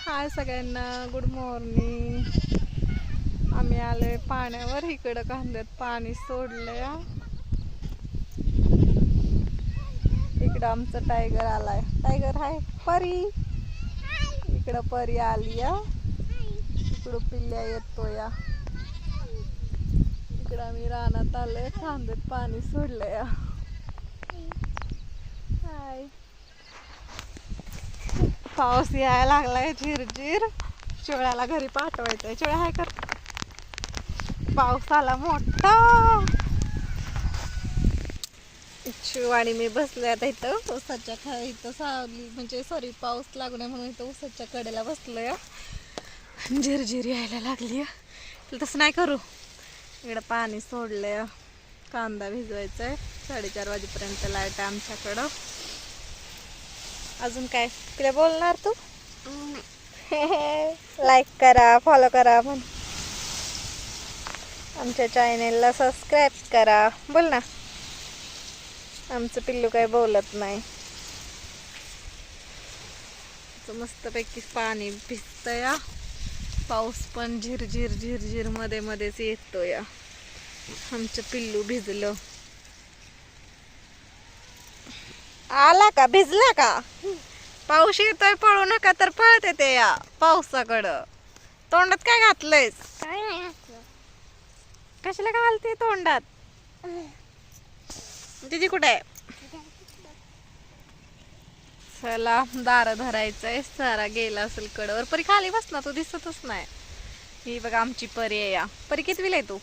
हाय सगळ्यांना, good morning. आम्ही आलोय पाण्यावर. इकडं कांद्यात पाणी सोडलंय. इकडं आमचं टायगर आलाय. टायगर हाय. परी इकडं परी आली या. इकडं पिल्ल्या येतोय. इकडं आम्ही रानात आलोय, कांद्यात पाणी सोडलंय. हाय. पाऊस यायला लागलाय झिरझिर. चिवळ्याला घरी पाठवायचंय. चिवळ्या हाय कर. पाऊस आला मोठा. शिव आणि मी बसलोय आता इथं ऊसाच्या इथं सावली म्हणजे सॉरी पाऊस लागू नये म्हणून इथं ऊसाच्या कडेला बसलोय. झिरझिर यायला लागली. तसं नाही करू. इकडं पाणी सोडलंय. कांदा भिजवायचाय. 4:30 वाजेपर्यंत लाईट आहे आमच्याकडं. अजून काय तुला बोलणार तू? लाईक करा, फॉलो करा, म्हण आमच्या चॅनेलला सबस्क्राईब करा. बोल ना. आमचं पिल्लू काय बोलत नाही. मस्तपैकी पाणी भिजतंय. पाऊस पण झिरझिर झिरझिर मध्ये मध्येच येतोय. आमचं पिल्लू भिजलं. आला का? भिजला का? पाऊस येतोय, पळू नका तर पळते ते या पावसाकडं. तोंडात काय घातलंयस? कशाला घालते तोंडात? तिची कुठे आहे? चला दार धरायचंय. सारा गेला असेल कडवर. परी खाली बस ना, तू दिसतच नाही. ही बघा आमची परी आहे या. परी कितवीला आहे तू?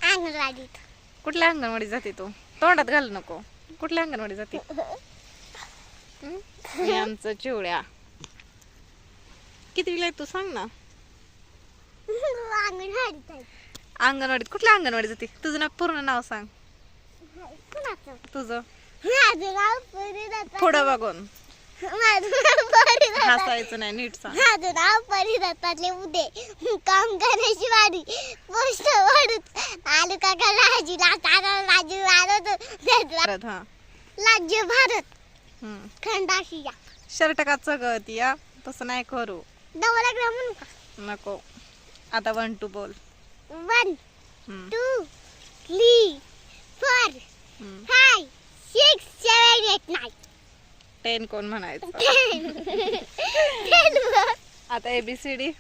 अंगणवाडीत. कुठल्या अंगणवाडीत जाते तू? तोंडात घाल नको. कुठल्या अंगणवाडीत जाते? हे आमचं चिवळ्या. कितवीला आहे तू सांग ना. अंगणवाडीत. अंगणवाडीत कुठल्या अंगणवाडीत जाते? तुझं नाव पूर्ण नाव सांग. तुझं माझं नाव परिदत्ता. पुढं बघून माझं नाव परिदत्ता. हसायचं नाही, नीट सांग. माझं नाव परिदत्तातले उदे. काम करायची वाडी. पोस्ट वाढत तालुका राजी राजू परत हा. राज्य भारत खंड आशिया. शर्ट का चगळती या? तसं नाही करू. डबल म्हणू का? नको. आता 1 2 बोल. 1 2 3 4 5 6 7 8 9 10 कोण म्हणायचं? आता ABCD.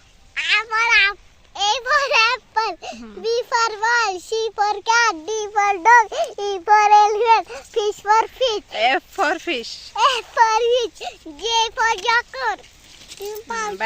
A for apple, B for ball, C for cat, D for dog, E for elephant, fish for fish, F for fish. F for fish, J for joker,